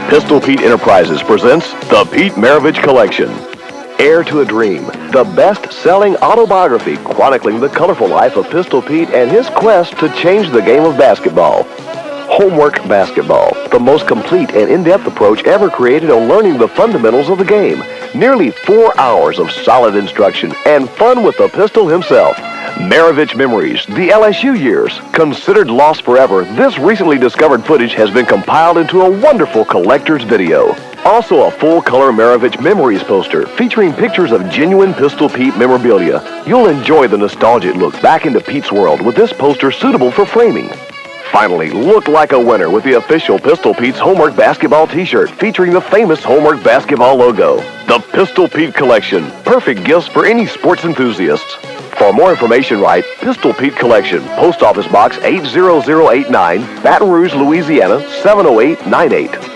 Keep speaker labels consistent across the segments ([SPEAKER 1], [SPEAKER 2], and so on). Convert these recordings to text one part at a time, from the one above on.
[SPEAKER 1] Pistol Pete Enterprises presents the Pete Maravich Collection. Heir to a Dream, the best-selling autobiography chronicling the colorful life of Pistol Pete and his quest to change the game of basketball. Homework Basketball, the most complete and in-depth approach ever created on learning the fundamentals of the game. Nearly 4 hours of solid instruction and fun with the pistol himself. Maravich Memories, the LSU years. Considered lost forever, this recently discovered footage has been compiled into a wonderful collector's video. Also a full-color Maravich Memories poster featuring pictures of genuine Pistol Pete memorabilia. You'll enjoy the nostalgic look back into Pete's world with this poster suitable for framing. Finally, look like a winner with the official Pistol Pete's Homework Basketball t-shirt featuring the famous Homework Basketball logo. The Pistol Pete Collection, perfect gifts for any sports enthusiasts. For more information, write Pistol Pete Collection, Post Office Box 80089, Baton Rouge, Louisiana 70898.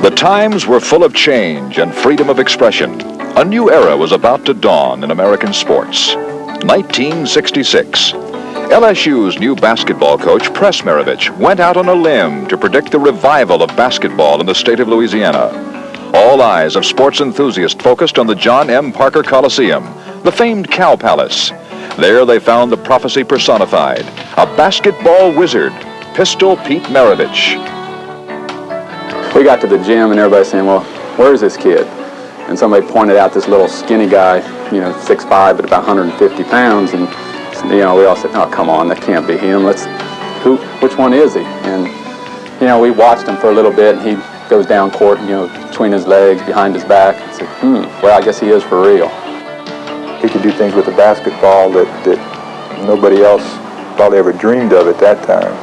[SPEAKER 2] The times were full of change and freedom of expression. A new era was about to dawn in American sports. 1966. LSU's new basketball coach, Press Maravich, went out on a limb to predict the revival of basketball in the state of Louisiana. All eyes of sports enthusiasts focused on the John M. Parker Coliseum, the famed Cow Palace. There they found the prophecy personified, a basketball wizard, Pistol Pete Maravich.
[SPEAKER 3] We got to the gym and everybody saying, well, where's this kid? And somebody pointed out this little skinny guy, 6'5", but about 150 pounds. And, we all said, oh, come on, that can't be him. Which one is he? And, we watched him for a little bit, and he goes down court, between his legs, behind his back. And said, well, I guess he is for real.
[SPEAKER 4] He could do things with the basketball that nobody else probably ever dreamed of at that time.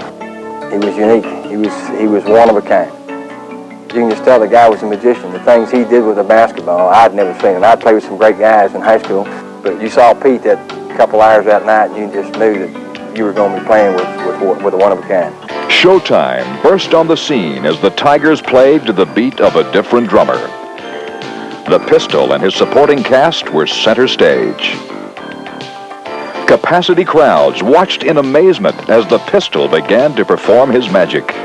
[SPEAKER 5] He was unique. He was one of a kind. You can just tell the guy was a magician. The things he did with the basketball, I'd never seen it. I'd played with some great guys in high school, but you saw Pete that couple hours that night, and you just knew that you were going to be playing with a one-of-a-kind.
[SPEAKER 2] Showtime burst on the scene as the Tigers played to the beat of a different drummer. The Pistol and his supporting cast were center stage. Capacity crowds watched in amazement as the Pistol began to perform his magic.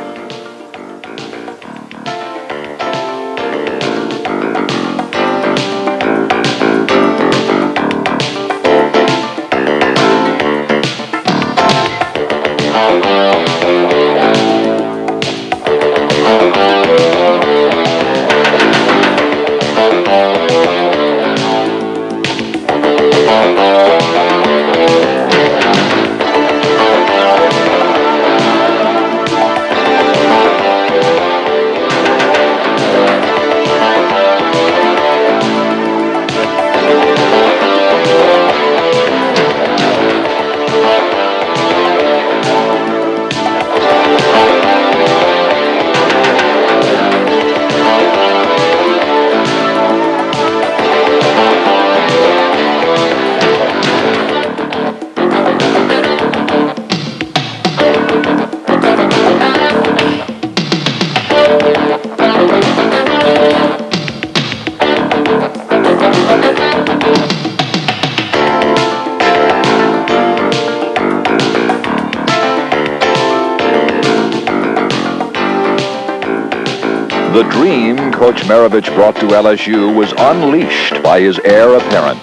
[SPEAKER 2] The dream Coach Maravich brought to LSU was unleashed by his heir apparent.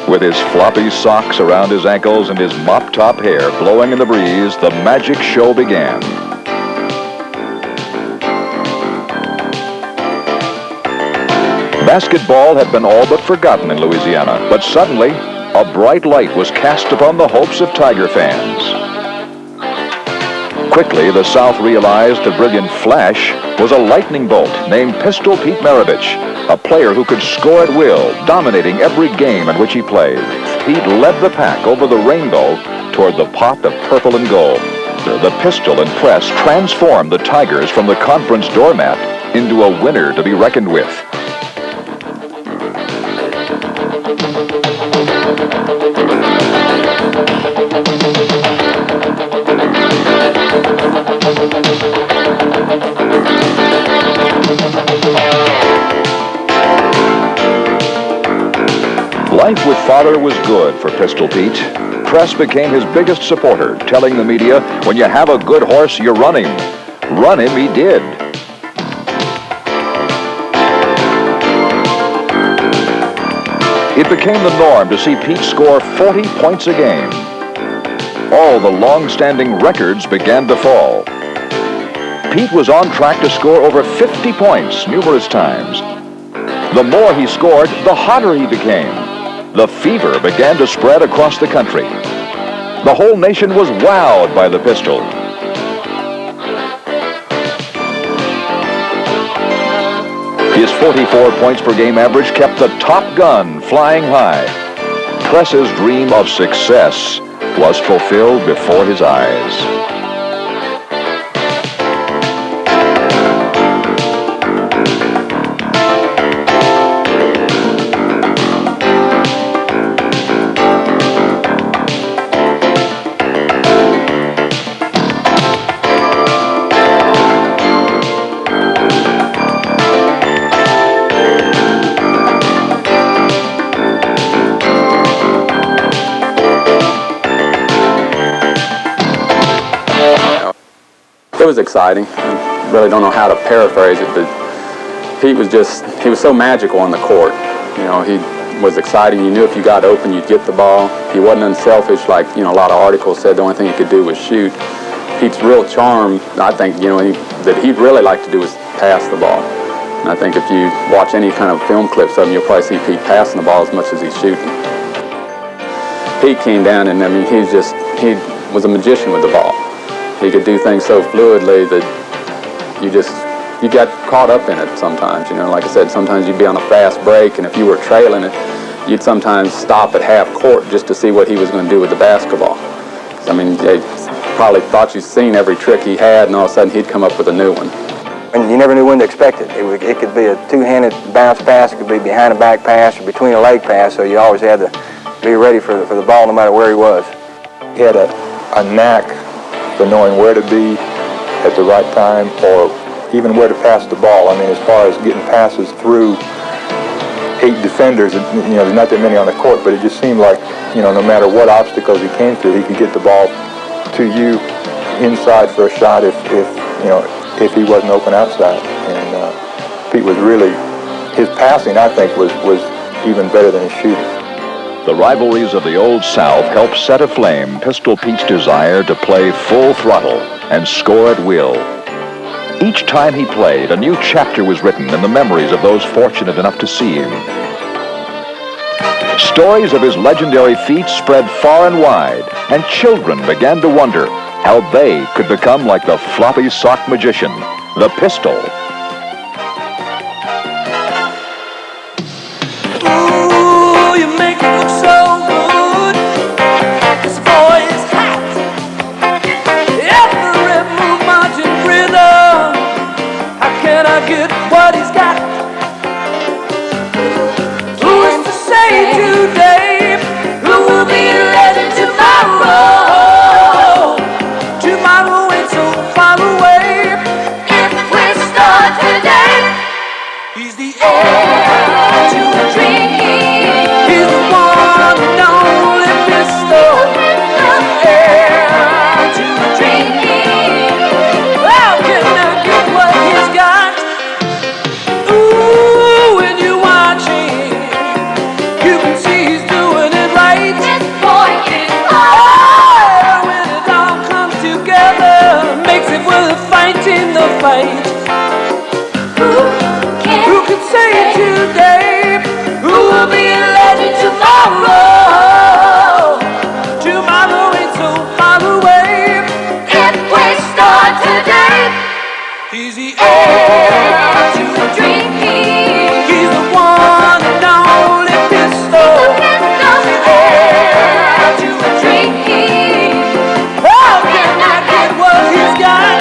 [SPEAKER 2] With his floppy socks around his ankles and his mop-top hair blowing in the breeze, the magic show began. Basketball had been all but forgotten in Louisiana, but suddenly, a bright light was cast upon the hopes of Tiger fans. Quickly, the South realized the brilliant flash was a lightning bolt named Pistol Pete Maravich, a player who could score at will, dominating every game in which he played. Pete led the pack over the rainbow toward the pot of purple and gold. The Pistol and press transformed the Tigers from the conference doormat into a winner to be reckoned with. Life with father was good for Pistol Pete. Press became his biggest supporter, telling the media, when you have a good horse, you run him. Run him he did. It became the norm to see Pete score 40 points a game. All the long-standing records began to fall. Pete was on track to score over 50 points numerous times. The more he scored, the hotter he became. The fever began to spread across the country. The whole nation was wowed by the Pistol. His 44 points per game average kept the top gun flying high. Press's dream of success was fulfilled before his eyes.
[SPEAKER 3] It was exciting. I really don't know how to paraphrase it, but Pete was he was so magical on the court. You know, he was exciting. You knew if you got open, you'd get the ball. He wasn't unselfish like, you know, a lot of articles said the only thing he could do was shoot. Pete's real charm, I think, you know, that he'd really like to do is pass the ball. And I think if you watch any kind of film clips of him, you'll probably see Pete passing the ball as much as he's shooting. Pete came down and, I mean, he was a magician with the ball. He could do things so fluidly that you got caught up in it sometimes. You know, like I said, sometimes you'd be on a fast break, and if you were trailing it, you'd sometimes stop at half court just to see what he was going to do with the basketball. I mean, they probably thought you'd seen every trick he had, and all of a sudden he'd come up with a new one.
[SPEAKER 5] And you never knew when to expect it. It could be a two-handed bounce pass, it could be behind a back pass, or between a leg pass, so you always had to be ready for the ball no matter where he was.
[SPEAKER 4] He had a knack for knowing where to be at the right time, or even where to pass the ball. I mean, as far as getting passes through 8 defenders, there's not that many on the court, but it just seemed like, no matter what obstacles he came through, he could get the ball to you inside for a shot if he wasn't open outside. And Pete was really, his passing, I think, was even better than his shooting.
[SPEAKER 2] The rivalries of the Old South helped set aflame Pistol Pete's desire to play full throttle and score at will. Each time he played, a new chapter was written in the memories of those fortunate enough to see him. Stories of his legendary feats spread far and wide, and children began to wonder how they could become like the floppy sock magician, the Pistol.
[SPEAKER 6] Ooh, you make it look so good. This boy is hot. Every move, marching rhythm. How can I get what he's got? Who's to say today who will be ready tomorrow? Tomorrow ain't so far away. If we start today, he's the heir to a dream. He's the one and only Pistol. Heir to a dream. How can I get what he's got? Ooh, when you watch him, you can see he's doing it right. This boy is hard. When it all comes together, makes it worth fighting the fight. Who can say today who will be a legend tomorrow? Tomorrow ain't so far away. If we start today, he's the heir to a dream. He's the one and only Pistol. The heir to a dream. How can I get what he's got?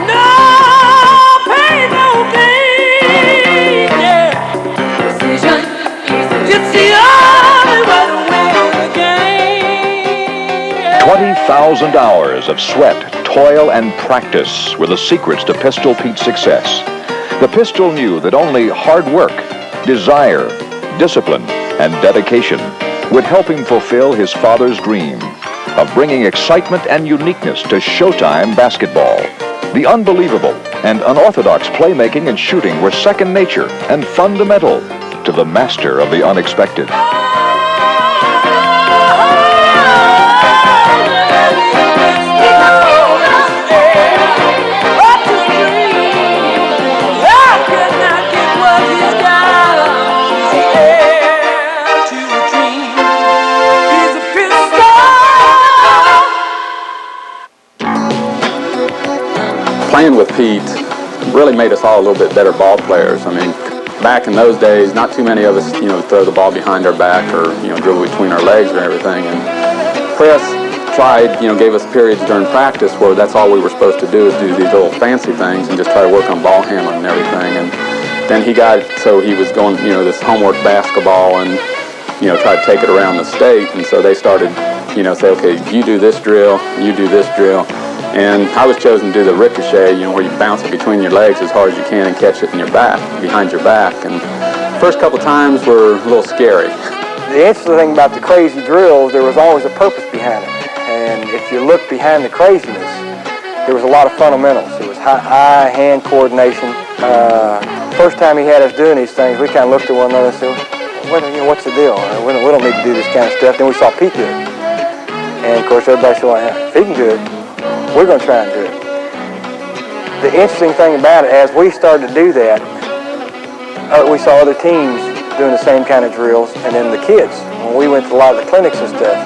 [SPEAKER 6] No pain, no gain. Yeah. It's the only way to win the game.
[SPEAKER 2] 20,000 hours of sweat, toil, and practice were the secrets to Pistol Pete's success. The Pistol knew that only hard work, desire, discipline, and dedication would help him fulfill his father's dream of bringing excitement and uniqueness to showtime basketball. The unbelievable and unorthodox playmaking and shooting were second nature and fundamental to the master of the unexpected.
[SPEAKER 3] Playing with Pete really made us all a little bit better ball players. I mean, back in those days, not too many of us, throw the ball behind our back or, dribble between our legs or everything. And Chris tried, gave us periods during practice where that's all we were supposed to do is do these little fancy things and just try to work on ball handling and everything. And then he got, so he was going, this homework basketball and, try to take it around the state. And so they started, say, okay, you do this drill, you do this drill. And I was chosen to do the ricochet, where you bounce it between your legs as hard as you can and catch it in your back, behind your back. And the first couple times were a little scary.
[SPEAKER 5] The interesting thing about the crazy drills, there was always a purpose behind it. And if you look behind the craziness, there was a lot of fundamentals. It was eye-hand coordination. First time he had us doing these things, we kind of looked at one another and said, what's the deal? We don't need to do this kind of stuff. Then we saw Pete do it. And of course, everybody said, well, if he can do it, we're going to try and do it. The interesting thing about it, as we started to do that, we saw other teams doing the same kind of drills. And then the kids, when we went to a lot of the clinics and stuff,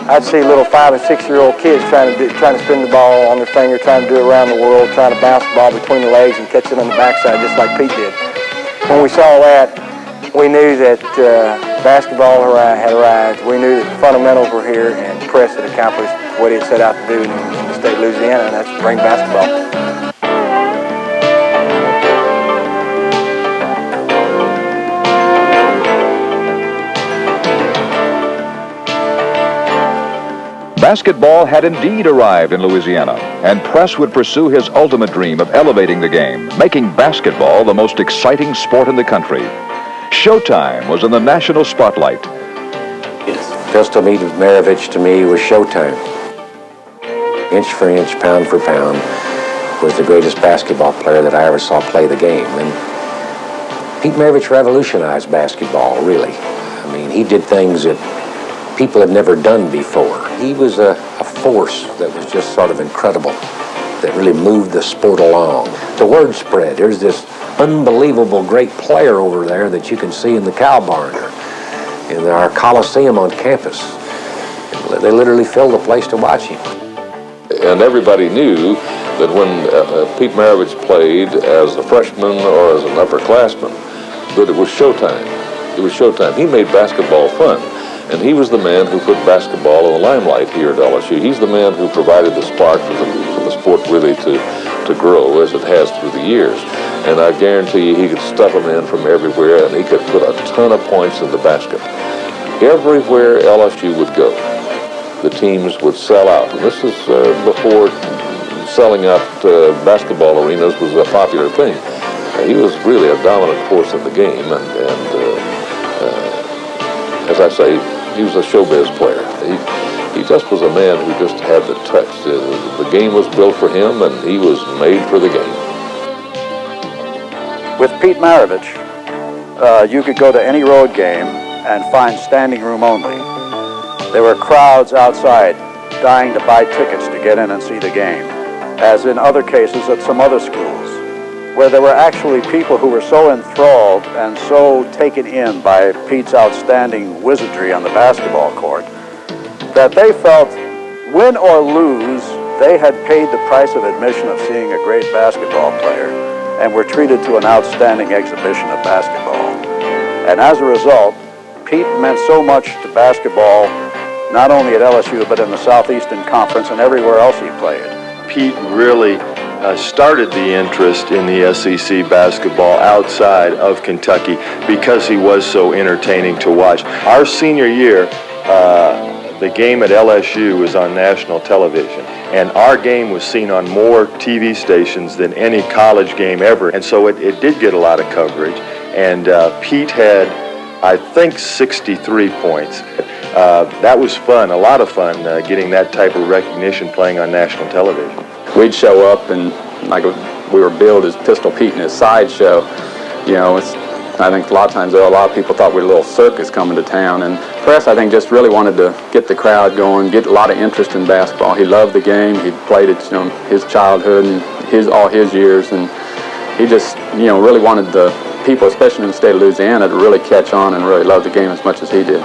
[SPEAKER 5] I'd see little 5- and 6-year-old kids trying to spin the ball on their finger, trying to do it around the world, trying to bounce the ball between the legs and catch it on the backside just like Pete did. When we saw that, we knew that basketball had arrived. We knew that the fundamentals were here, and Press had accomplished what he had set out to do in the state of Louisiana, and that's bring basketball.
[SPEAKER 2] Basketball had indeed arrived in Louisiana, and Press would pursue his ultimate dream of elevating the game, making basketball the most exciting sport in the country. Showtime was in the national spotlight.
[SPEAKER 7] Pistol meet with Maravich to me was showtime. Inch for inch, pound for pound, was the greatest basketball player that I ever saw play the game. And Pete Maravich revolutionized basketball, really. I mean, he did things that people had never done before. He was a force that was just sort of incredible, that really moved the sport along. The word spread. There's this unbelievable great player over there that you can see in the cow barn or in our Coliseum on campus. They literally filled the place to watch him.
[SPEAKER 8] And everybody knew that when Pete Maravich played as a freshman or as an upperclassman, that it was showtime. It was showtime. He made basketball fun. And he was the man who put basketball in the limelight here at LSU. He's the man who provided the spark for the sport really to grow as it has through the years. And I guarantee you he could stuff them in from everywhere, and he could put a ton of points in the basket. Everywhere LSU would go, the teams would sell out. And this is before selling out basketball arenas was a popular thing. He was really a dominant force in the game, and as I say, he was a showbiz player. He just was a man who just had the touch. The game was built for him, and he was made for the game.
[SPEAKER 9] With Pete Maravich, you could go to any road game and find standing room only. There were crowds outside dying to buy tickets to get in and see the game, as in other cases at some other schools, where there were actually people who were so enthralled and so taken in by Pete's outstanding wizardry on the basketball court that they felt, win or lose, they had paid the price of admission of seeing a great basketball player and were treated to an outstanding exhibition of basketball. And as a result, Pete meant so much to basketball, not only at LSU, but in the Southeastern Conference and everywhere else he played.
[SPEAKER 10] Pete really started the interest in the SEC basketball outside of Kentucky because he was so entertaining to watch. Our senior year, the game at LSU was on national television, and our game was seen on more TV stations than any college game ever, and so it did get a lot of coverage. And Pete had, I think, 63 points. That was fun, a lot of fun, getting that type of recognition playing on national television.
[SPEAKER 3] We'd show up and like we were billed as Pistol Pete in his sideshow. You know, I think a lot of times a lot of people thought we were a little circus coming to town, and Press I think just really wanted to get the crowd going, get a lot of interest in basketball. He loved the game. He'd played it, his childhood and all his years, and he just really wanted the people, especially in the state of Louisiana, to really catch on and really love the game as much as he did.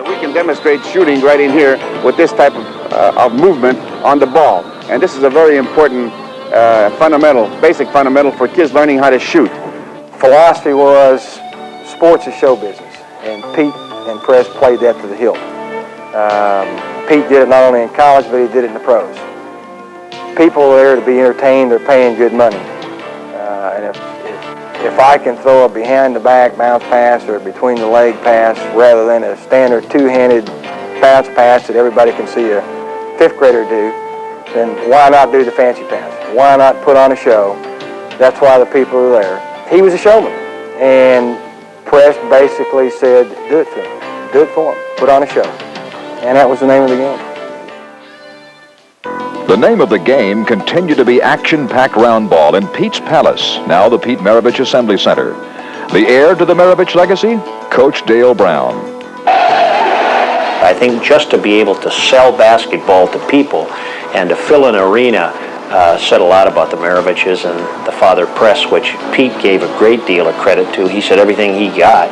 [SPEAKER 11] We can demonstrate shooting right in here with this type of movement on the ball. And this is a very important basic fundamental for kids learning how to shoot.
[SPEAKER 5] Philosophy was sports is show business, and Pete and Press played that to the hilt. Pete did it not only in college, but he did it in the pros. People are there to be entertained, they're paying good money. And if I can throw a behind-the-back bounce pass or a between-the-leg pass rather than a standard two-handed bounce pass that everybody can see a fifth grader do, then why not do the fancy pass? Why not put on a show? That's why the people are there. He was a showman, and Press basically said, do it for him, do it for him, put on a show. And that was the name of the game.
[SPEAKER 2] The name of the game continued to be action-packed round ball in Pete's Palace, now the Pete Maravich Assembly Center. The heir to the Maravich legacy, Coach Dale Brown.
[SPEAKER 12] I think just to be able to sell basketball to people and to fill an arena said a lot about the Maraviches and the father Press, which Pete gave a great deal of credit to. He said everything he got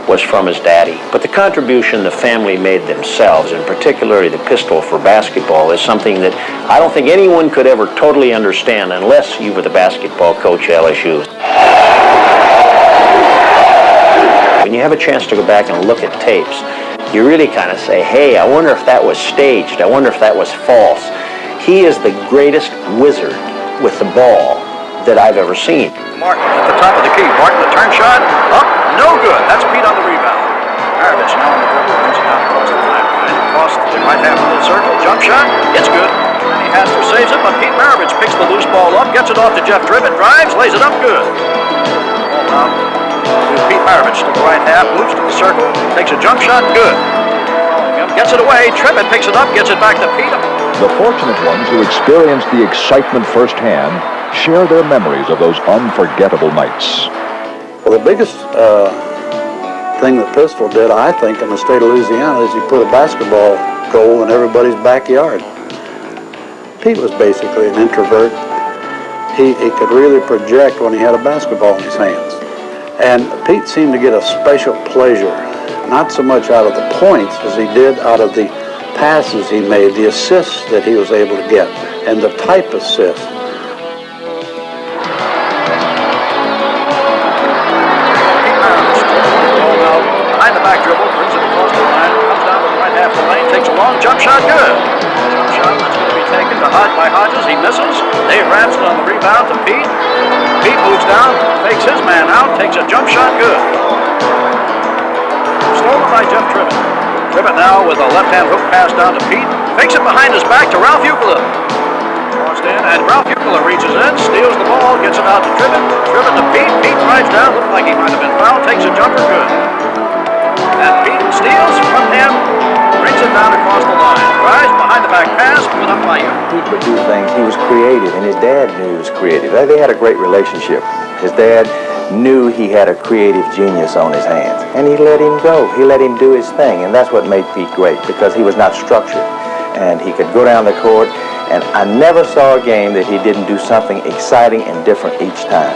[SPEAKER 12] was from his daddy. But the contribution the family made themselves, and particularly the pistol for basketball, is something that I don't think anyone could ever totally understand unless you were the basketball coach at LSU. When you have a chance to go back and look at tapes, you really kind of say, hey, I wonder if that was staged. I wonder if that was false. He is the greatest wizard with the ball that I've ever seen.
[SPEAKER 9] Martin at the top of the key. Martin, the turn shot. Up. No good. That's Pete on the rebound. Maravich now on the dribble. Brings it down across the timeline. Across the right half of the circle. Jump shot. It's good. And he has to saves it, but Pete Maravich picks the loose ball up. Gets it off to Jeff Tribbett. Drives. Lays it up good. Ball now to Pete Maravich to the right half. Moves to the circle. Takes a jump shot. Good. Gets it away. Tribbett picks it up. Gets it back to Pete.
[SPEAKER 2] The fortunate ones who experienced the excitement firsthand share their memories of those unforgettable nights.
[SPEAKER 9] Well, the biggest thing that Pistol did, I think, in the state of Louisiana is he put a basketball goal in everybody's backyard. Pete was basically an introvert. He could really project when he had a basketball in his hands. And Pete seemed to get a special pleasure, not so much out of the points as he did out of the passes he made, the assists that he was able to get, and the type assist.
[SPEAKER 13] Behind the back dribble, brings it across the line, comes down to the right half of the lane, takes a long jump shot, good. Jump shot that's going to be taken to by Hodges, he misses. Dave wraps it on the rebound to Pete. Pete moves down, fakes his man out, takes a jump shot, good. Stolen by Jeff Tribbett. Tribbett now with a left-hand hook pass down to Pete. Fakes it behind his back to Ralph Euclid. Crossed in, and Ralph Euclid reaches in, steals the ball, gets it out to Tribbett. Tribbett to Pete. Pete drives down, looked like he might have been fouled, takes a jumper, good. And Pete steals from him, brings it down across the line. Drives behind the back pass, put up by Euclid.
[SPEAKER 5] Pete would do things. He was creative, and his dad knew he was creative. They had a great relationship. His dad knew he had a creative genius on his hands, and he let him go. He let him do his thing, and that's what made Pete great, because he was not structured, and he could go down the court, and I never saw a game that he didn't do something exciting and different each time,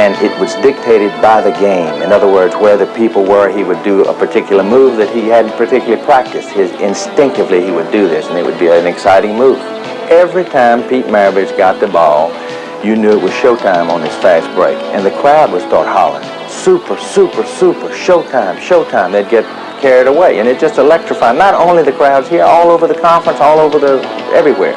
[SPEAKER 5] and it was dictated by the game. In other words, where the people were, he would do a particular move that he hadn't particularly practiced. Instinctively, he would do this, and it would be an exciting move. Every time Pete Maravich got the ball, you knew it was showtime on his fast break. And the crowd would start hollering, super, super, super, showtime, showtime. They'd get carried away. And it just electrified not only the crowds here, all over the conference, all over everywhere.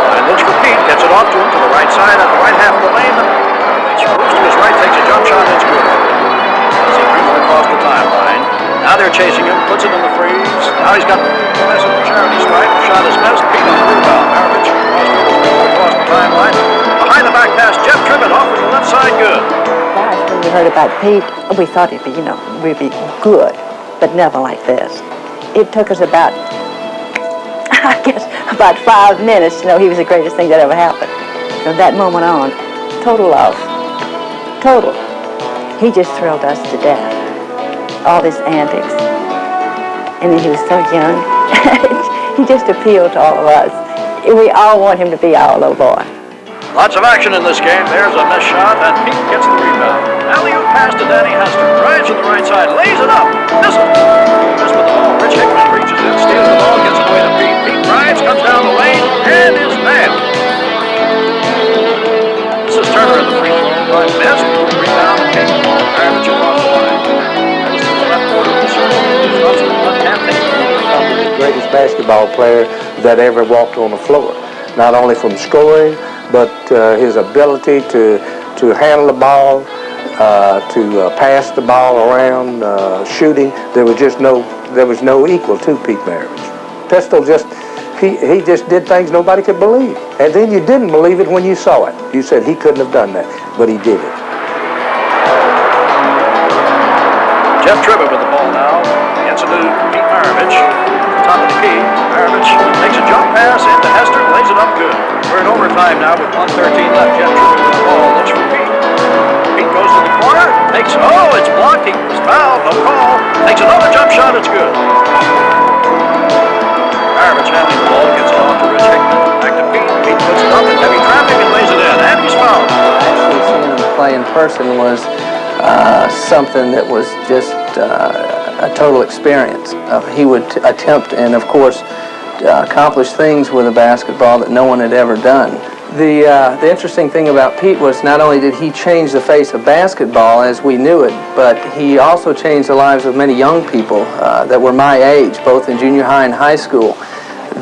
[SPEAKER 13] And looks for Pete, gets it off to him to the right side at the right half of the lane. He moves to his right, takes a jump shot, it's good. As he brings it across the timeline. Now they're chasing him, puts it in the freeze. Now he's got the pass at the charity stripe. The shot is missed. Pete on the rebound. Maravich across the timeline. Behind the back pass, Jeff Tribbett off with the left side, good.
[SPEAKER 14] Gosh, when we heard about Pete, we thought it'd be, we'd be good, but never like this. It took us about 5 minutes to know he was the greatest thing that ever happened. From that moment on, total love. Total. He just thrilled us to death. All his antics. And then he was so young. He just appealed to all of us. We all want him to be our little boy.
[SPEAKER 13] Lots of action in this game. There's a missed shot, and Pete gets the rebound. Alley-oop pass to Danny Hester. Drives to the right side, lays it up. Misses. Missed with the ball. Rich Hickman reaches in, steals the ball, gets it away to Pete. Pete drives, comes down the lane, and is nailed. This is Turner in the free throw. Drive missed. Rebound, Pete. Maravich across the line. This is the left quarter of the circle. Crossing the left-hand thing.
[SPEAKER 7] The greatest basketball player that ever walked on the floor. Not only from scoring, but his ability to handle the ball, to pass the ball around, shooting. There was no equal to Pete Maravich. Pistol he just did things nobody could believe. And then you didn't believe it when you saw it. You said he couldn't have done that, but he did it.
[SPEAKER 13] Jeff Tribbett with the ball now. Gets it to Pete Maravich. Top of the key. Maravich takes a jump pass into Hester, lays it up good. We're in overtime now with 1:13 left. Jeff Tribbett with the ball. Looks for Pete. Pete goes to the corner. It's blocked. He was fouled. No call. Takes another jump shot. It's good. Maravich handling the ball. Gets it off to Rich Hickman. Back to Pete. Pete puts it up in heavy traffic and lays it in. And he's fouled.
[SPEAKER 15] Actually seeing him play in person was something that was just a total experience. He would attempt and, of course, accomplish things with a basketball that no one had ever done. The interesting thing about Pete was not only did he change the face of basketball as we knew it, but he also changed the lives of many young people that were my age, both in junior high and high school,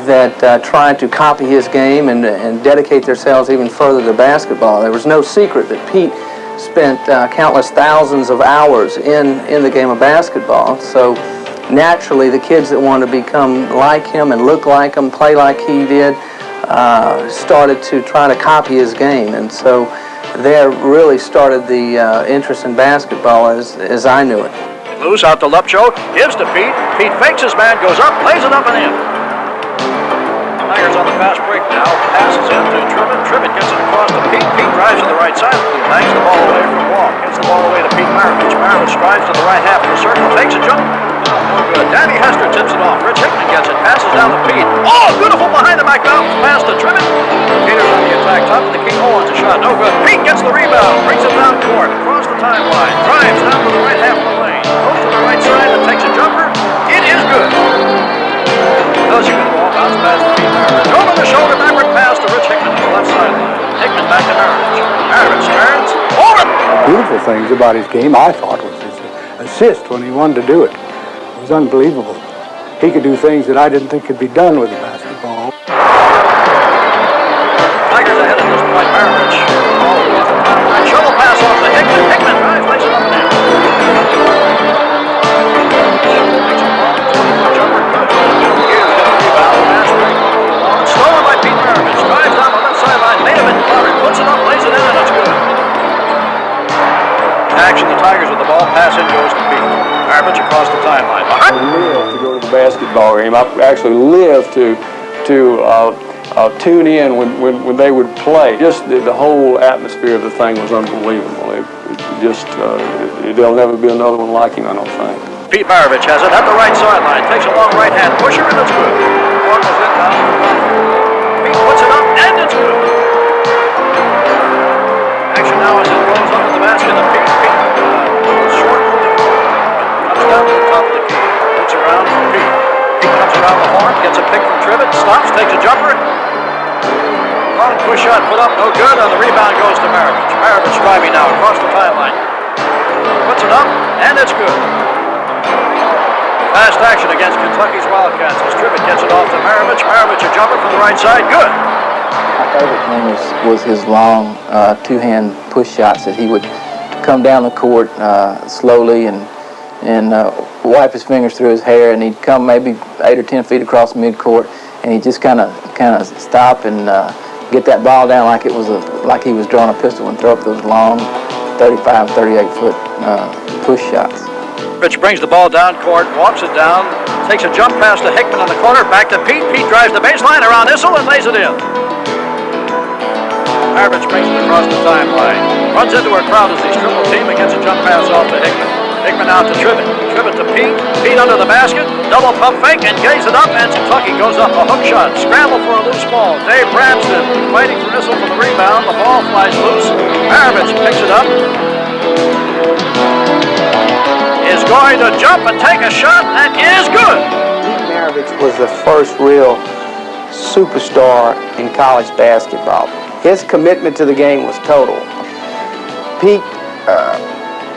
[SPEAKER 15] that tried to copy his game and dedicate themselves even further to basketball. There was no secret that Pete spent countless thousands of hours in the game of basketball. So naturally, the kids that wanted to become like him and look like him, play like he did, started to try to copy his game. And so there really started the interest in basketball as I knew it.
[SPEAKER 13] Loose out to Lupcho, gives to Pete. Pete fakes his man, goes up, lays it up and in. Tigers on the fast break now, passes in to Tribbett. Tribbett gets it across to Pete. Pete drives to the right side, bangs the ball away from Wall. Gets the ball away to Pete Maravich. Maravich drives to the right half of the circle, takes a jump. No good. Danny Hester tips it off. Rich Hickman gets it, passes down to Pete. Oh, beautiful behind the back bounce pass to Tribbett. Peters on the attack, top of the key. Oh, wants a shot. No good. Pete gets the rebound, brings it down court, across the timeline, drives down to the right half of the lane, goes to the right side and takes a jumper. It is good. LSU with the ball, bounce pass to Pete Maravich. Over the shoulder, backward pass to Rich Hickman on the left sideline. Hickman back to Maravich. Maravich turns, over.
[SPEAKER 16] Beautiful things about his game, I thought, was his assist when he wanted to do it. It was unbelievable. He could do things that I didn't think could be done with a basketball.
[SPEAKER 13] Tigers ahead at this point, Maravich. Ball across the timeline. Shovel pass off to Hickman. Hickman drives, lays it up and in. Makes a long 20-foot jumper. Good. Gears got the rebound. Fast break. Stolen by Pete Maravich. Drives down the left sideline. Made him in Potter. Puts it up, lays it in, and it's good. Action, the Tigers with the ball. Pass in goes to Pete. Maravich across the timeline.
[SPEAKER 17] I live to go to the basketball game. I actually live to tune in when they would play. Just the whole atmosphere of the thing was unbelievable. There'll never be another one like him, I don't think.
[SPEAKER 13] Pete Maravich has it at the right sideline. Takes a long right hand pusher, and it's good. Ball goes in down. Pete puts it up, and it's good. Action now as it rolls up to the basket. And Pete short comes down to the top of the key. Looks around for Pete. Pete comes around the horn, gets a pick from Tribbett, stops, takes a jumper. Long push shot put up, no good. On the rebound goes to Maravich. Maravich driving now across the timeline. Puts it up, and it's good. Fast action against Kentucky's Wildcats as Tribbett gets it off to Maravich. Maravich a jumper from the right side, good.
[SPEAKER 15] My favorite thing was his long two-hand push shots that he would come down the court slowly and wipe his fingers through his hair, and he'd come maybe 8 or 10 feet across midcourt, and he'd just kind of stop and get that ball down like he was drawing a pistol and throw up those long 35, 38-foot push shots.
[SPEAKER 13] Rich brings the ball down court, walks it down, takes a jump pass to Hickman on the corner, back to Pete. Pete drives the baseline around Issel and lays it in. Maravich brings it across the timeline. Runs into a crowd as he's triple team and gets a jump pass off to Hickman. Hickman out to Tribbett. Tribbett to Pete. Pete under the basket. Double pump fake and gains it up, and Kentucky goes up a hook shot. Scramble for a loose ball. Dave Branston fighting for Issel for the rebound. The ball flies loose. Maravich picks it up. Is going to jump and take a shot, and is good.
[SPEAKER 15] Pete Maravich was the first real superstar in college basketball. His commitment to the game was total. Pete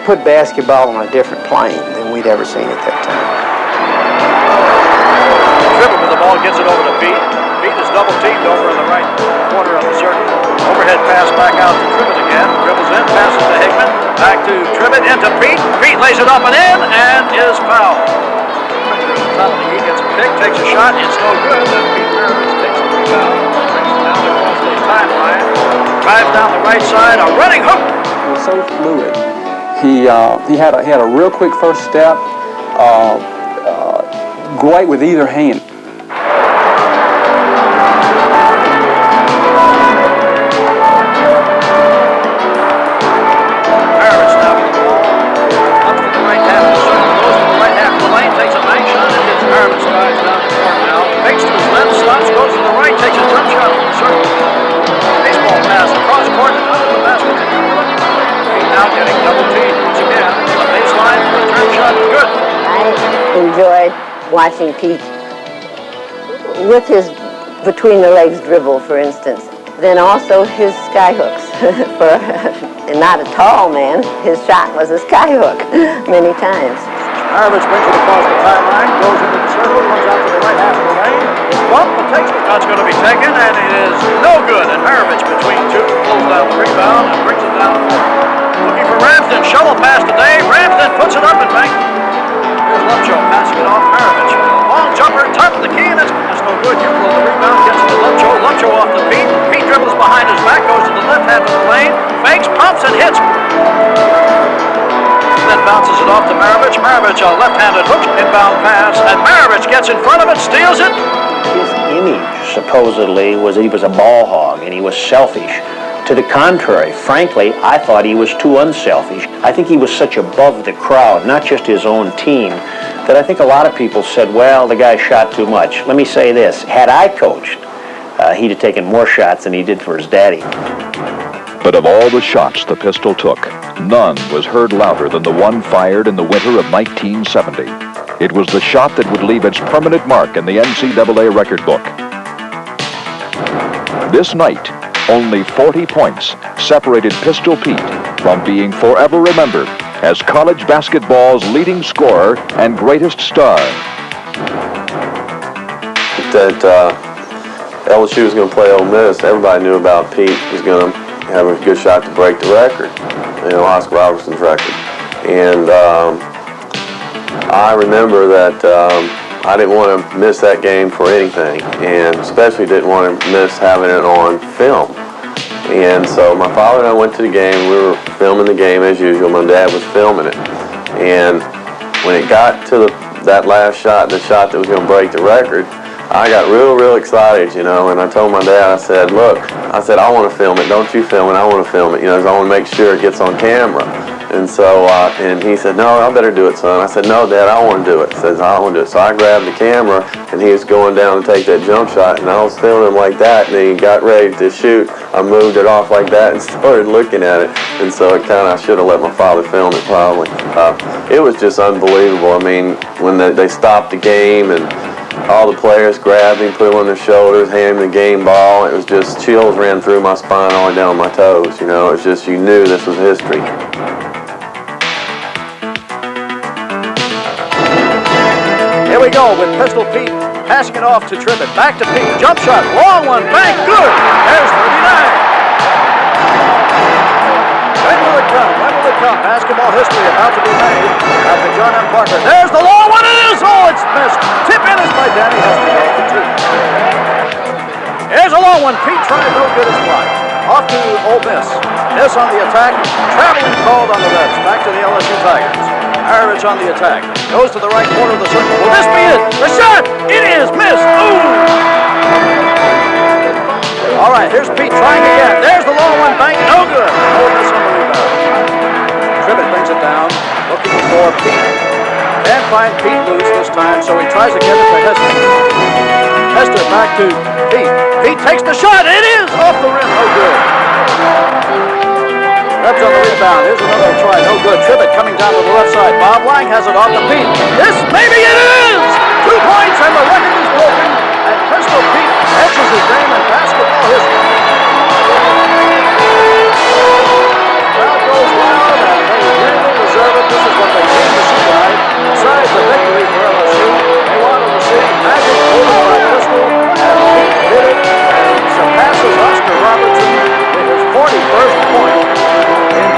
[SPEAKER 15] put basketball on a different plane than we'd ever seen at that time.
[SPEAKER 13] Tribbett with the ball, gets it over to Pete. Pete is double teamed over in the right corner of the circle. Overhead pass back out to Tribbett again. Dribbles in, passes to Hickman. Back to Tribbett, into Pete. Pete lays it up and in, and is fouled. Top of the key, gets a pick, takes a shot. It's no good. Then Pete Maravich takes the rebound, brings it down across the timeline, drives down the right side, a running hook.
[SPEAKER 17] He was so fluid. He had a real quick first step. Great with either hand.
[SPEAKER 13] Baseball pass across court and under the basket to Tribbett. Pete now getting double teamed once again.
[SPEAKER 14] watching Pete with his between the legs dribble, for instance. Then also his sky hooks. For not a tall man, his shot was a sky hook many times.
[SPEAKER 13] Maravich brings it across the timeline, goes into the circle, runs out to the right half of the lane. It's bumped, but takes the shot's going to be taken, and it is no good. And Maravich between two pulls down the rebound and brings it down the floor. Looking for Ramsden, shovel pass to Dave. Ramsden puts it up and bank. Here's Lovejoy passing it off Maravich. Long jumper, top of the key, and that's no good. You pull the rebound, gets it to Lovejoy. Lovejoy off to Pete. Pete dribbles behind his back, goes to the left half of the lane, fakes, pumps, and hits. Then bounces it off to Maravich. Maravich, a left-handed hook, inbound pass, and Maravich gets in front of it, steals it.
[SPEAKER 12] His image, supposedly, was that he was a ball hog and he was selfish. To the contrary, frankly, I thought he was too unselfish. I think he was such above the crowd, not just his own team, that I think a lot of people said, well, the guy shot too much. Let me say this, had I coached, he'd have taken more shots than he did for his daddy.
[SPEAKER 2] But of all the shots the pistol took, none was heard louder than the one fired in the winter of 1970. It was the shot that would leave its permanent mark in the NCAA record book. This night, only 40 points separated Pistol Pete from being forever remembered as college basketball's leading scorer and greatest star.
[SPEAKER 18] That LSU was going to play Ole Miss, everybody knew about Pete was going to have a good shot to break the record, Oscar Robertson's record. And I remember that I didn't want to miss that game for anything, and especially didn't want to miss having it on film. And so my father and I went to the game. We were filming the game as usual. My dad was filming it. And when it got to that last shot, the shot that was going to break the record, I got real excited, and I told my dad, I said, look, I want to film it. Don't you film it. I want to film it, I want to make sure it gets on camera. And so, and he said, no, I better do it, son. I said, no, Dad, I want to do it. He says, I want to do it. So I grabbed the camera, and he was going down to take that jump shot, and I was filming him like that, and he got ready to shoot. I moved it off like that and started looking at it. And so I should have let my father film it probably. It was just unbelievable. I mean, when they stopped the game and all the players grabbed him, put him on their shoulders, handed him the game ball. It was just chills ran through my spine all the way down my toes. It was just, you knew this was history.
[SPEAKER 13] Here we go with Pistol Pete passing it off to Tribbett. Back to Pete. Jump shot. Long one. Bank. Good. There's 39. When will it come? When will it come? Basketball history about to be made after John M. Parker. There's the long one. It is. Oh, it's missed. Tip in is by Danny Hester off the two. Here's a long one. Pete tried. No good as blocked. Off to Ole Miss. This on the attack. Traveling called on the Reds. Back to the LSU Tigers. Maravich on the attack. Goes to the right corner of the circle. Will this be it? The shot! It is missed! Ooh! All right, here's Pete trying again. There's the long one. Bank. No good. Ole Miss on the rebound. Tribbett brings it down. Looking for Pete. Can't find Pete loose this time, so he tries to get it to Hester. Hester back to Pete. Pete takes the shot. It is off the rim. No good. Rebs on the rebound. Here's another try. No good. Tribbett coming down to the left side. Bob Lang has it off to Pete. This, maybe it is! 2 points and the record is broken. And Pistol Pete etches his name in basketball history. Crowd goes wild and they really deserve it. This is what they came to see tonight. Besides the victory for LSU, they wanted to see magic over by Pistol, and Pete did it and surpasses Oscar Robertson with his 41st point.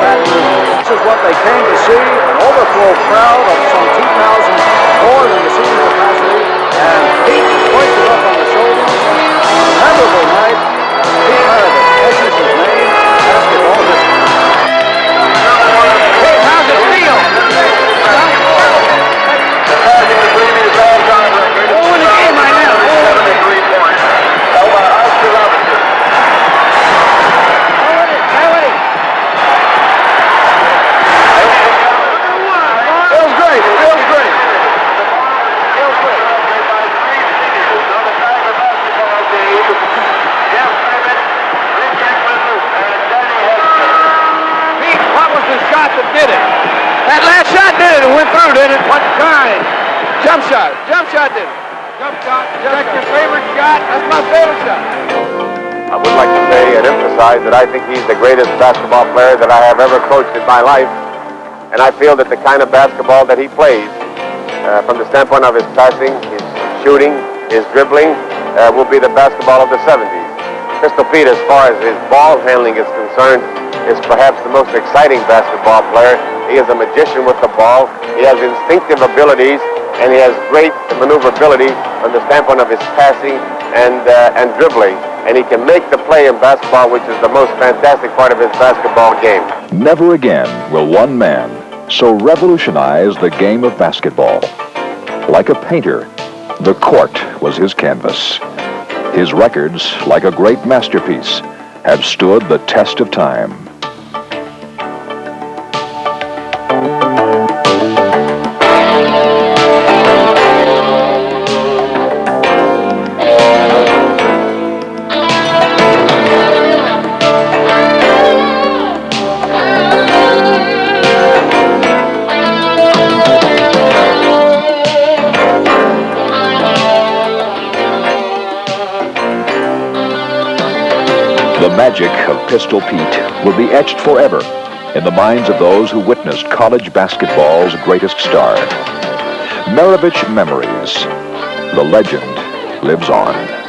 [SPEAKER 13] This is what they came to see, an overflow crowd of some 2,000 more than the season capacity, and Pete points it up on the shoulders. A memorable night. Pete Maravich etches his name in basketball history. Hey, how's it feel? Oh, in the game right now. 73 points. Held by Oscar Robertson. That did it. That last shot did it. It went through, didn't it? What kind?
[SPEAKER 11] Jump shot. Jump shot did it. Jump shot. That's your favorite shot. That's my favorite shot.
[SPEAKER 5] I would like to say and emphasize that I think he's the greatest basketball player that I have ever coached in my life. And I feel that the kind of basketball that he plays, from the standpoint of his passing, his shooting, his dribbling, will be the basketball of the 70s. Pistol Pete, as far as his ball handling is concerned, is perhaps the most exciting basketball player. He is a magician with the ball. He has instinctive abilities, and he has great maneuverability from the standpoint of his passing and dribbling. And he can make the play in basketball, which is the most fantastic part of his basketball game.
[SPEAKER 2] Never again will one man so revolutionize the game of basketball. Like a painter, the court was his canvas. His records, like a great masterpiece, have stood the test of time. The magic of Pistol Pete will be etched forever in the minds of those who witnessed college basketball's greatest star. Maravich Memories. The legend lives on.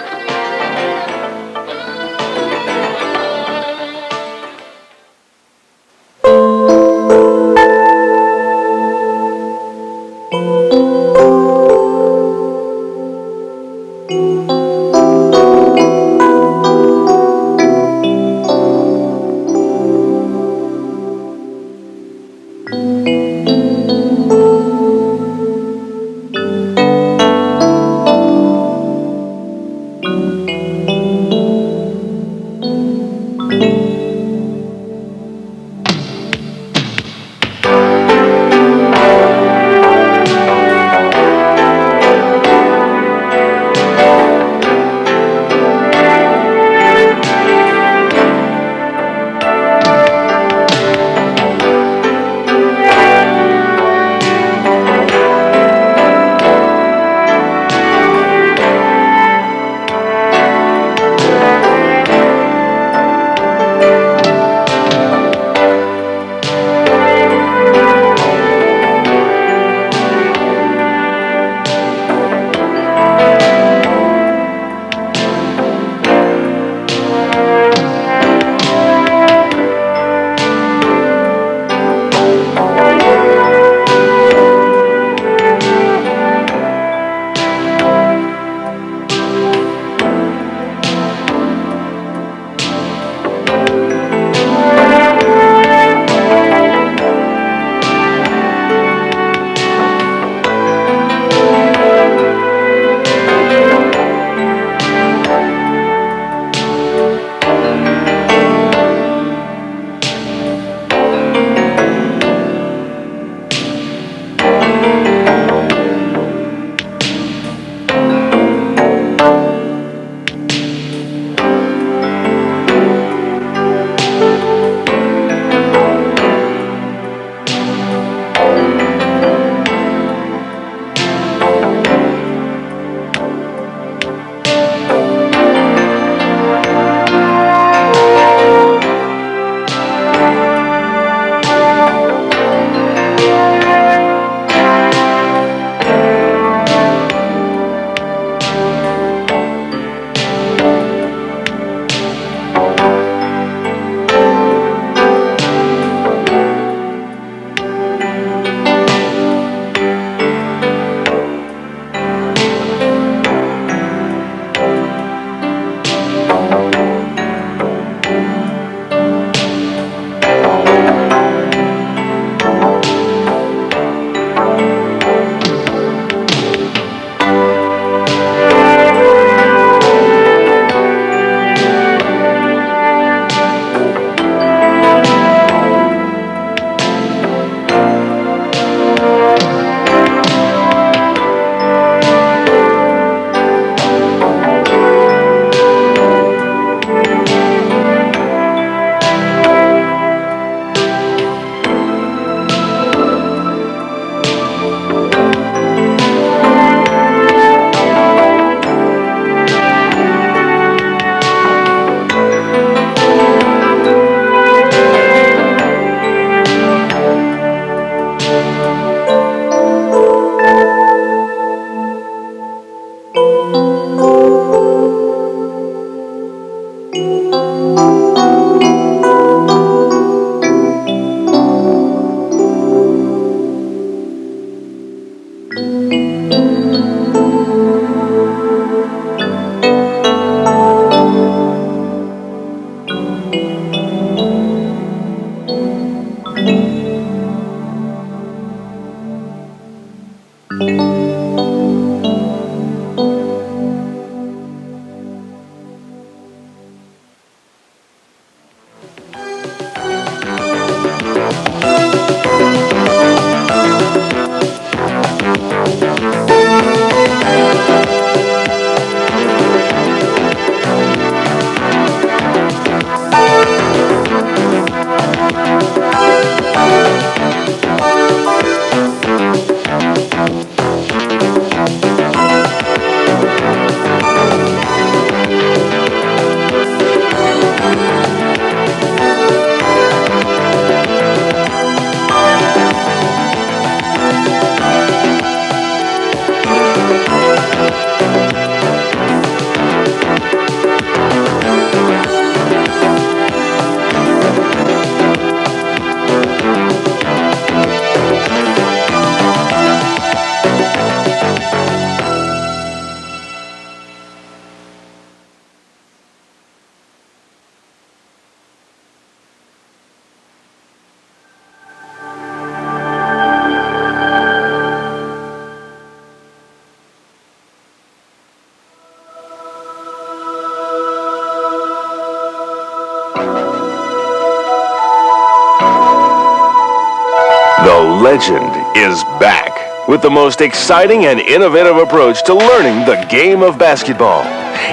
[SPEAKER 19] Legend is back with the most exciting and innovative approach to learning the game of basketball.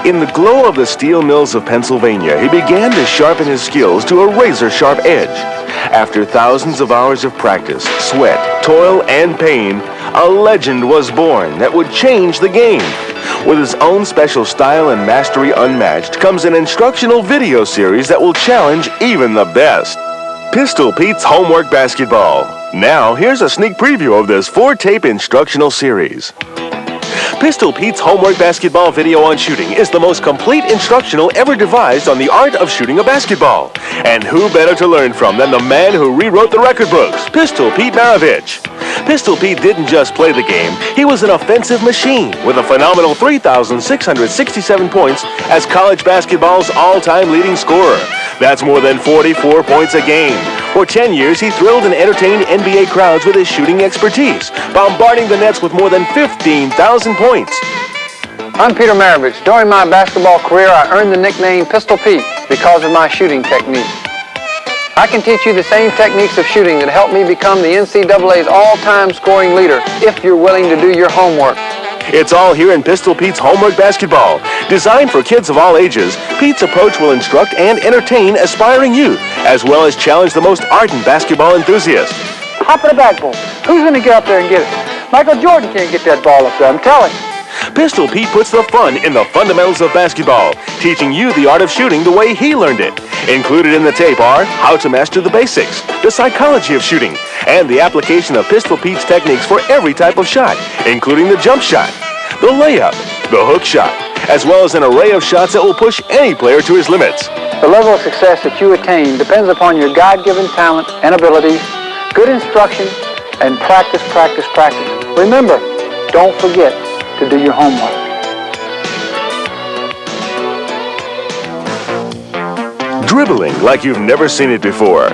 [SPEAKER 19] In the glow of the steel mills of Pennsylvania, he began to sharpen his skills to a razor-sharp edge. After thousands of hours of practice, sweat, toil, and pain, a legend was born that would change the game. With his own special style and mastery unmatched comes an instructional video series that will challenge even the best. Pistol Pete's Homework Basketball. Now, here's a sneak preview of this 4-tape instructional series. Pistol Pete's Homework Basketball video on shooting is the most complete instructional ever devised on the art of shooting a basketball. And who better to learn from than the man who rewrote the record books, Pistol Pete Maravich. Pistol Pete didn't just play the game, he was an offensive machine with a phenomenal 3,667 points as college basketball's all-time leading scorer. That's more than 44 points a game. For 10 years, he thrilled and entertained NBA crowds with his shooting expertise, bombarding the nets with more than 15,000 points.
[SPEAKER 20] I'm Peter Maravich. During my basketball career, I earned the nickname Pistol Pete because of my shooting technique. I can teach you the same techniques of shooting that helped me become the NCAA's all-time scoring leader if you're willing to do your homework.
[SPEAKER 19] It's all here in Pistol Pete's Homework Basketball. Designed for kids of all ages, Pete's approach will instruct and entertain aspiring youth, as well as challenge the most ardent basketball enthusiasts.
[SPEAKER 20] Hop in the backboard. Who's going to get up there and get it? Michael Jordan can't get that ball up there, I'm telling you.
[SPEAKER 19] Pistol Pete puts the fun in the fundamentals of basketball, teaching you the art of shooting the way he learned it. Included in the tape are how to master the basics, the psychology of shooting, and the application of Pistol Pete's techniques for every type of shot, including the jump shot, the layup, the hook shot, as well as an array of shots that will push any player to his limits.
[SPEAKER 20] The level of success that you attain depends upon your God-given talent and abilities, good instruction, and practice, practice, practice. Remember, don't forget to do your homework.
[SPEAKER 19] Dribbling like you've never seen it before.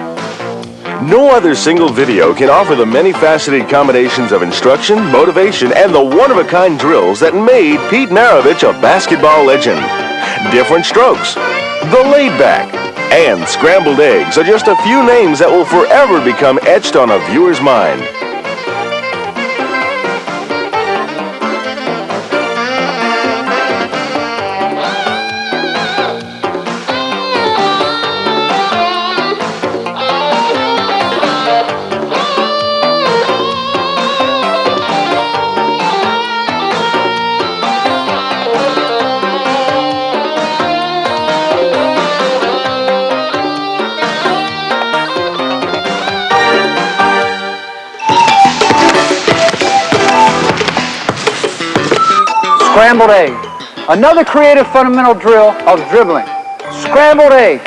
[SPEAKER 19] No other single video can offer the many-faceted combinations of instruction, motivation, and the one-of-a-kind drills that made Pete Maravich a basketball legend. Different strokes, the laid back, and scrambled eggs are just a few names that will forever become etched on a viewer's mind.
[SPEAKER 20] Scrambled egg. Another creative fundamental drill of dribbling. Scrambled egg.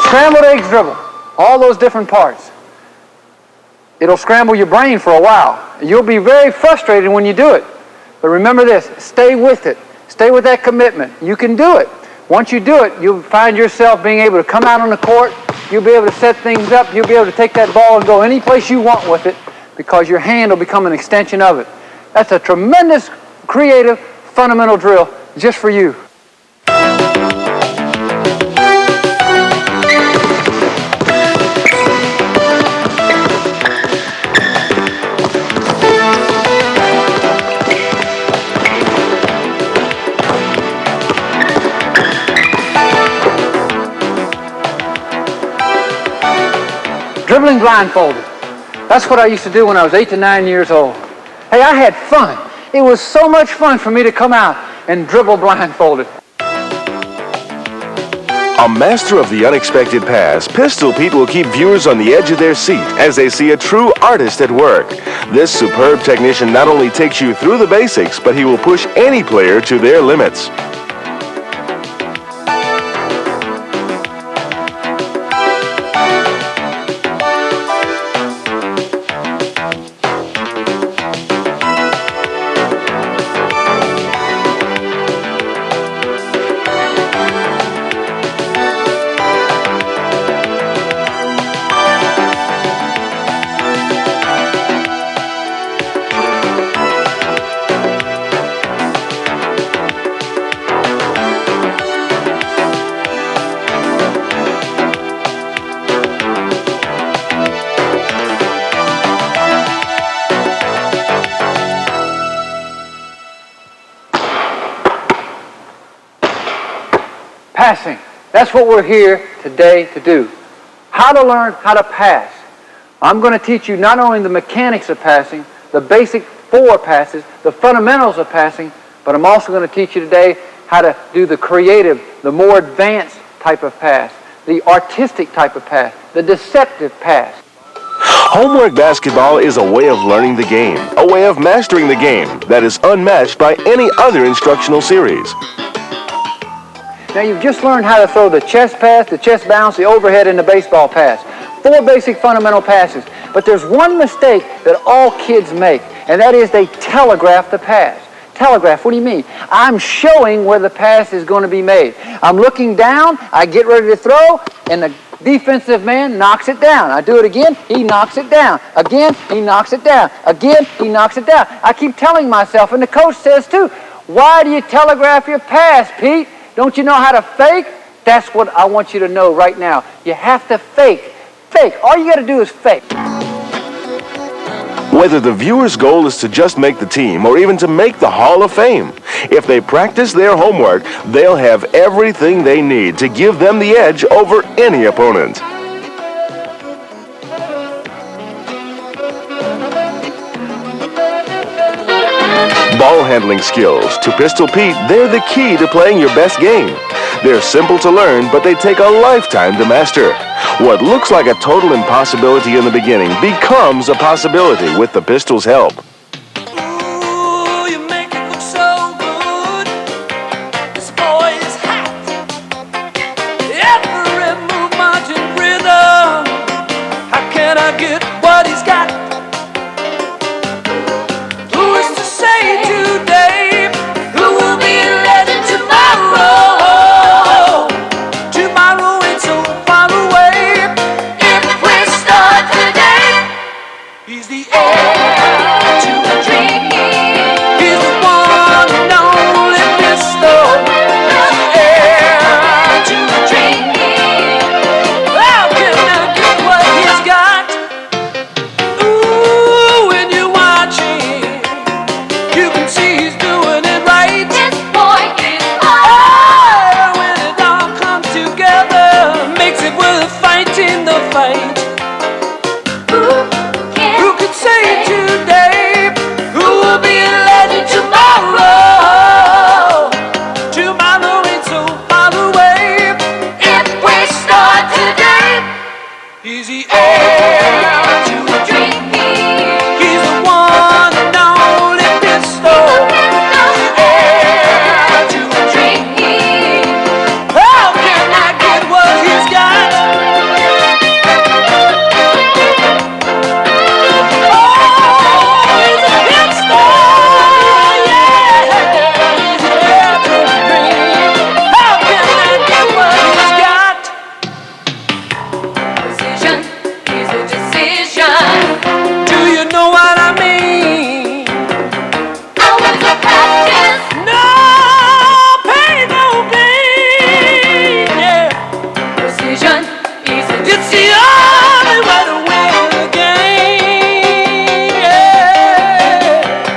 [SPEAKER 20] Scrambled eggs dribble, all those different parts. It'll scramble your brain for a while. You'll be very frustrated when you do it. But remember this, stay with it. Stay with that commitment. You can do it. Once you do it, you'll find yourself being able to come out on the court. You'll be able to set things up. You'll be able to take that ball and go any place you want with it because your hand will become an extension of it. That's a tremendous, creative, fundamental drill just for you. Dribbling blindfolded. That's what I used to do when I was 8 to 9 years old. Hey, I had fun. It was so much fun for me to come out and dribble blindfolded.
[SPEAKER 19] A master of the unexpected pass, Pistol Pete will keep viewers on the edge of their seat as they see a true artist at work. This superb technician not only takes you through the basics, but he will push any player to their limits.
[SPEAKER 20] Passing. That's what we're here today to do. How to learn how to pass. I'm going to teach you not only the mechanics of passing, the basic 4 passes, the fundamentals of passing, but I'm also going to teach you today how to do the creative, the more advanced type of pass, the artistic type of pass, the deceptive pass.
[SPEAKER 19] Homework basketball is a way of learning the game, a way of mastering the game that is unmatched by any other instructional series.
[SPEAKER 20] Now you've just learned how to throw the chest pass, the chest bounce, the overhead, and the baseball pass. 4 basic fundamental passes. But there's one mistake that all kids make, and that is they telegraph the pass. Telegraph, what do you mean? I'm showing where the pass is going to be made. I'm looking down, I get ready to throw, and the defensive man knocks it down. I do it again, he knocks it down. Again, he knocks it down. Again, he knocks it down. I keep telling myself, and the coach says too, why do you telegraph your pass, Pete? Don't you know how to fake? That's what I want you to know right now. You have to fake. Fake. All you got to do is fake.
[SPEAKER 19] Whether the viewer's goal is to just make the team or even to make the Hall of Fame, if they practice their homework, they'll have everything they need to give them the edge over any opponent. Ball handling skills. To Pistol Pete, they're the key to playing your best game. They're simple to learn, but they take a lifetime to master. What looks like a total impossibility in the beginning becomes a possibility with the Pistol's help.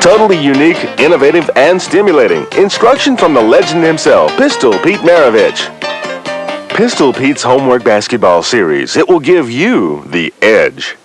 [SPEAKER 19] Totally unique, innovative, and stimulating. Instruction from the legend himself, Pistol Pete Maravich. Pistol Pete's Homework Basketball Series. It will give you the edge.